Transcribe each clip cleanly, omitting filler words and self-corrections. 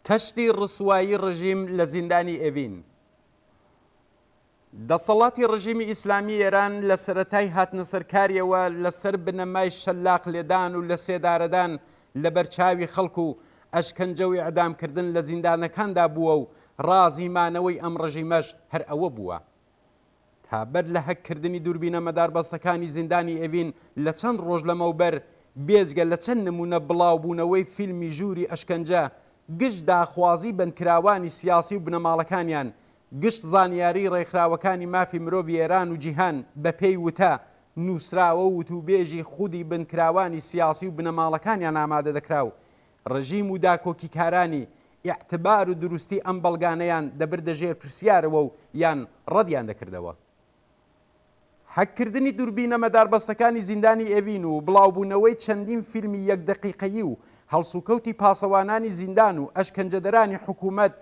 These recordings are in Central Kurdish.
تەشتی ڕسوایی ڕژیم لە زیندانی ئێڤین. دەسەڵاتی ڕژیمی ئیسلامی ئێران لە سەرەتای هاتنە سەرکاریەوە لەسەر بنەمای شەلاق لێدان و لە سێدارەدان لە بەرچاوی خەڵک و ئەشکەنجەوی ئەدامکردن لە زیندانەکاندا بووە و ڕازیمانەوەی ئەم ڕژیمەش هەر ئەوە بووە. تابەر لە هەککردنی دووربینە مەداربەستەکانی زیندانی ئێڤین لە چەند ڕۆژ لەمەوبەر بێجگە لە چەند نمونە بڵاوبوونەوەی فیلمی ژووری ئەشکەنجە گشت داخوازی بنکراوانی سیاسی و بنەماڵەکانیان گشت زانیاری ڕێکخراوەکانی مافی مرۆڤی ئێران و جیهان بە پێی وتە نووسراوە و وتوبێژی خودی بنکراوانی سیاسی و بنەماڵەکانیان ئامادە دەکرا و ڕژیم و داکۆکیکارانی ئیعتبار و دروستی ئەم بەڵگانەیان دەبردە ژێر پرسیارەوە و یان ڕەدیان دەکردەوە. هەککردنی دووربینە مەداربەستەکانی زیندانی ئێڤین و بڵاوبوونەوەی چەندین فیلمی یەک دەقیقەیی و هەڵسوکەوتی پاسەوانانی زیندان و ئەشکەنجەدەرانی حکوومەت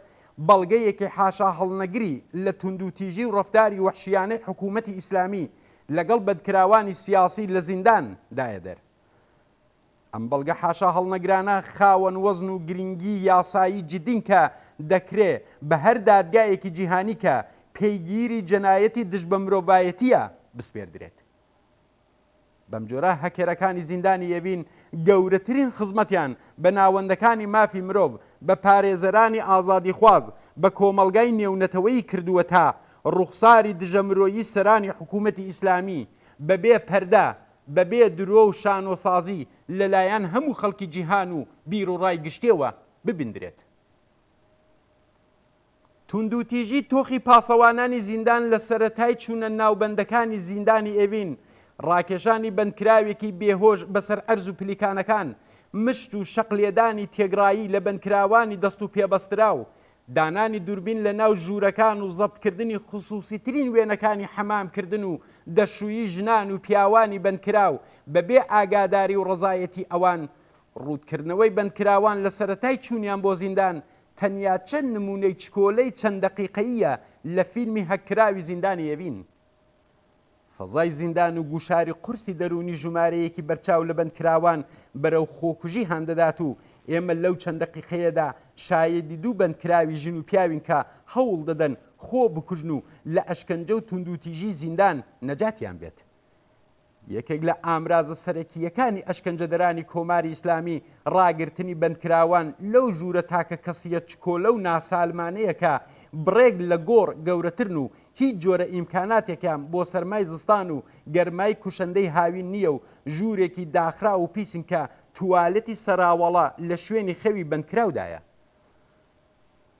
بەڵگەیەکی حاشا هەڵنەگری لە توندوتیژی و ڕەفتاری وەحشیانەی حکوومەتی ئیسلامی لەگەڵ بەدکراوانی سیاسی لە زیندان دایە دەر. ئەم بەڵگە حاشا هەڵنەگرانە خاوەن وەزن و گرنگی یاسایی جدین کە دەکرێ بە هەر دادگایەکی جیهانی کە پێیگیری جەنایەتی دژ بە مرۆڤایەتیە بسپێردرێت. بەم جۆرە هەکێرەکانی زیندانی ئێڤین گەورەترین خزمەتیان بە ناوەندەکانی مافی مرۆڤ بە پارێزەرانی ئازادیخواز بە کۆمەڵگای نێونەتەوەی کردووە تا ڕوخساری دژەمرۆیی سەرانی حکوومەتی ئیسلامی بەبێ پەردە بەبێ درۆ و شانۆسازی لەلایەن هەموو خەڵکی جیهان و بیر و ڕای گشتێوە ببندرێت. توندوتیژی تۆخی پاسەوانانی زیندان لە سەرەتای چوونە ناوبەندەکانی زیندانی ئێڤین ڕاکێشانی بەندکراوێکی بێهۆش بەسەر ئەرز و پلیکانەکان مشت و شەقلێدانی تێگرایی لە بەندکراوانی دەست و پێبەسترا و دانانی دووربین لە ناو ژوورەکان و زەبتکردنی خصوصیترین وێنەکانی حەمامکردن و دەشویی ژنان و پیاوانی بەندکراو بەبێ ئاگاداری و ڕزایەتی ئەوان ڕوودکردنەوەی بەندکراوان لە سەرەتای چوونیان بۆ زیندان تەنیا چەند نمونەی چکۆلەی چەند دەقیقەیە لە فیلمی هەککراوی زیندانی ئێڤین. فەزای زیندان و گوشاری قورسی دەرونی ژمارەیەکی بەرچاو لە بەندکراوان بەرەو خۆکوژی هەندەدات و ئێمە لەو چەند دەقیقەیەدا شایەدی دوو بەندکراوی ژن و پیاوین کە هەوڵ دەدەن خۆ بکوژن و لە ئەشکەنجە و توندوتیژی زیندان نەجاتیان بێت. یەکێک لە ئامرازە سەرەکیەکانی ئەشکەنجەدەرانی کۆماری ئیسلامی ڕاگررتنی بەندکراوان لەو ژوورە تاکە کەسیە چکۆلە و ناسالمانەیە کە بڕێک لە گۆڕ گەورەترن و هیچ جۆرە ئیمکاناتێکیان بۆ سەرمای زستان و گەرمای کوشەندەی هاوین نییە و ژوورێکی داخرا و پیسن کە توالەتی سەراوەڵە لە شوێنی خەوی بەندکراودایە.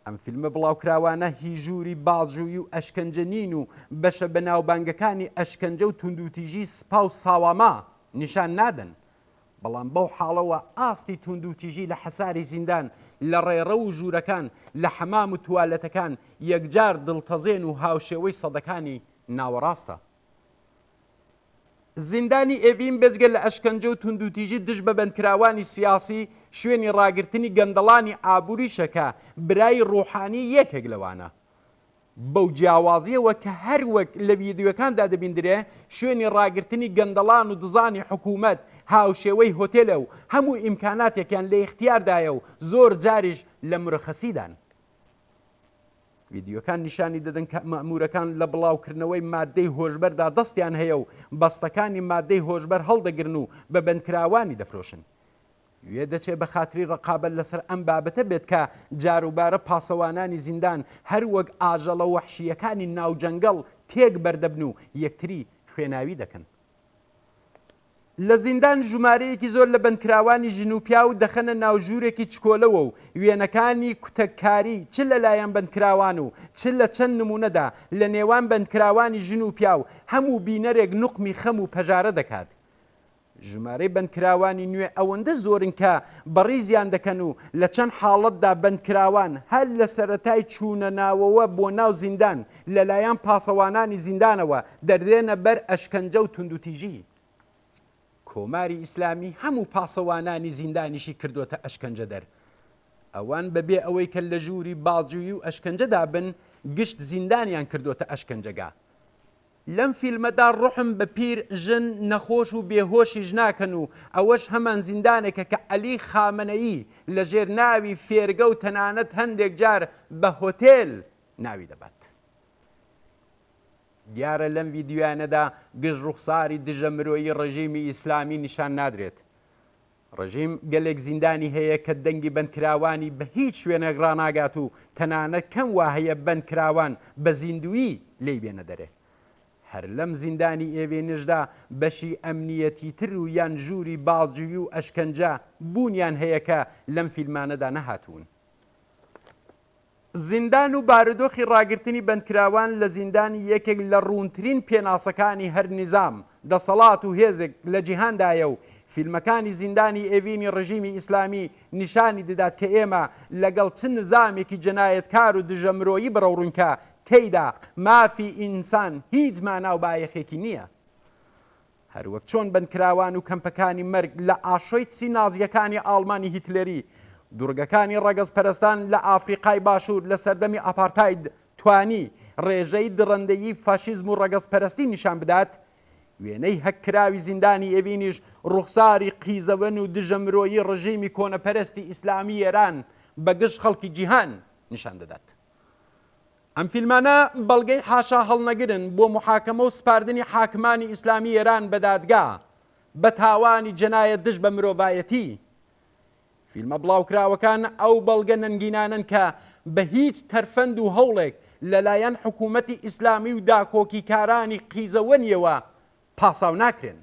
ئەم فیلمە بڵاوکراوانە هی ژووری بازژووی و ئەشکەنجە نین و بەشە بەناوبانگەکانی ئەشکەنجە و توندوتیژی سپا و ساواما نیشان نادەن. بەڵام بەو حاڵەوە ئاستی توندوتیژی لە حەساری زیندان لە ڕێڕە و ژوورەکان لە حەمام و توالەتەکان یەکجار دڵتەزێن و هاوشێوەی سەدەکانی ناوەڕاستە. زیندانی ئێڤین بێجگە لە ئەشکەنجە و توندوتیژی دژ بە بەندکراوانی سیاسی شوێنی ڕاگررتنی گەندەڵانی ئابووریشەکە برای ڕۆحانی یەکێک لەوانە. بەو جیاوازیەوە کە هەر وەک لە ڤیدیۆکاندا دەبیندرێ شوێنی ڕاگررتنی گەندەڵان و دزانی حکوومەت هاوشێوەی هۆتێلە و هەموو ئیمکاناتێکیان لە اختیاردایە و زۆر جاریش لە مرەخەسیدان. ڤیدیۆکان نیشانی دەدەن کە مەئمورەکان لە بڵاوکردنەوەی مادەی هۆشبەردا دەستیان هەیە و بەستەکانی مادەی هۆشبەر هەڵدەگرن و بە بەندکراوانی دەفرۆشن. وێ دەچێت بە خاتری ڕقابەت لەسەر ئەم بابەتە بێت کە جاروبارە پاسەوانانی زیندان هەر وەک ئاژەڵە وەحشیەکانی ناوجەنگەڵ تێک بەردەبن و یەکتری خوێناوی دەکەن. لە زیندان ژمارەیەکی زۆر لە بەندکراوانی ژن و پیا و دەخەنە ناوژوورێکی چکۆلەوە و وێنەکانی کوتەکاری چ لەلایەن بەندکراوان و چ لە چەند نمونەدا لە نێوان بەندکراوانی ژن و پیا و هەموو بینەرێک نوقمی خەم و پەژارە دەکات. ژمارەی بەندکراوانی نوێ ئەوەندە زۆرن کە بەڕیزیان دەکەن و لە چەند حاڵەتدا بەندکراوان هەر لە سەرەتای چوونە ناوەوە بۆ ناو زیندان لەلایەن پاسەوانانی زیندانەوە دەردێنە بەر ئەشکەنجە و توندوتیژی. کۆماری ئیسلامی هەموو پاسەوانانی زیندانیشی کردوتە ئەشکەنجە دەر. ئەوان بەبێ ئەوەی کە لە ژووری بازجووی و ئەشکەنجەدا بن گشت زیندانیان کردوتە ئەشکەنجەگا. لەم فیلمەدا ڕحم بە پیر ژن نەخۆش و بێهۆشیش ناکەن و ئەوەش هەمان زیندانێکە کە عەلی خامنەئی لە ژێر ناوی فێرگە و تەنانەت هەندێک جار بە هۆتێل ناوی دەبات. دیارە لەم ڤیدیۆیانەدا گشت ڕوخساری دژە مرۆیی ڕژیمی ئیسلامی نیشان نادرێت. ڕژیم گەلێک زیندانی هەیە کە دەنگی بەندکراوانی بە هیچ شوێنێک ڕناگات و تەنانەت کەم وا هەیە بەندکراوان بە زیندوی لێی بێنە دەرێ. هەر لەم زیندانی ئێوێنشدا بەشی ئەمنیەتی تر و یان ژووری بازجووی و ئەشکەنجە بوونیان هەیە کە لەم فیلمانەدا نەهاتوون. زیندان و بارودۆخی ڕاگررتنی بەندکراوان لە زیندانی یەکێک لە ڕوونترین پێناسەکانی هەر نیزام دەسەڵات و هێزێک لە جیهاندایە و فیلمەکانی زیندانی ئێڤینی ڕژیمی ئیسلامی نیشانی دەدات کە ئێمە لەگەڵ چ نظامێکی جەنایەتکار و دژەمرۆیی بڕەوڕوونکە تێیدا مافی ئینسان هیچ مانا و بایەخێکی نییە. هەروەک چۆن بەندکراوان و کەمپەکانی مەرگ لە ئاشۆی چی نازیەکانی ئاڵمانی هیتلەری دوورگەکانی ڕەگەزپەرستان لە ئافریقای باشوور لە سەردەمی ئاپارتاید توانی ڕێژەی دڕندەیی فاشیزم و ڕەگەزپەرستی نیشان بدات، وێنەی هەکراوی زیندانی ئێڤینیش ڕوخساری قیزەوەن و دژەمرۆیی ڕژیمی کۆنەپەرستی ئیسلامی ئێران بەگشت خەڵکی جیهان نیشان دەدات. ئەم فیلمانە بەڵگەی حاشا هەڵنەگرن بۆ محاکەمە و سپاردنی حاکمانی ئیسلامی ئێران بە دادگا بە تاوانی جەنایەت دژ بە مرۆڤایەتی. فیلمە بڵاوکراوەکان ئەو بەڵگە نەنگینانن کە بە هیچ تەرفەند و هەوڵێک لەلایەن حکوومەتی ئیسلامی و داکۆکیکارانی قیزەوەنیەوە پاساو ناکرێن.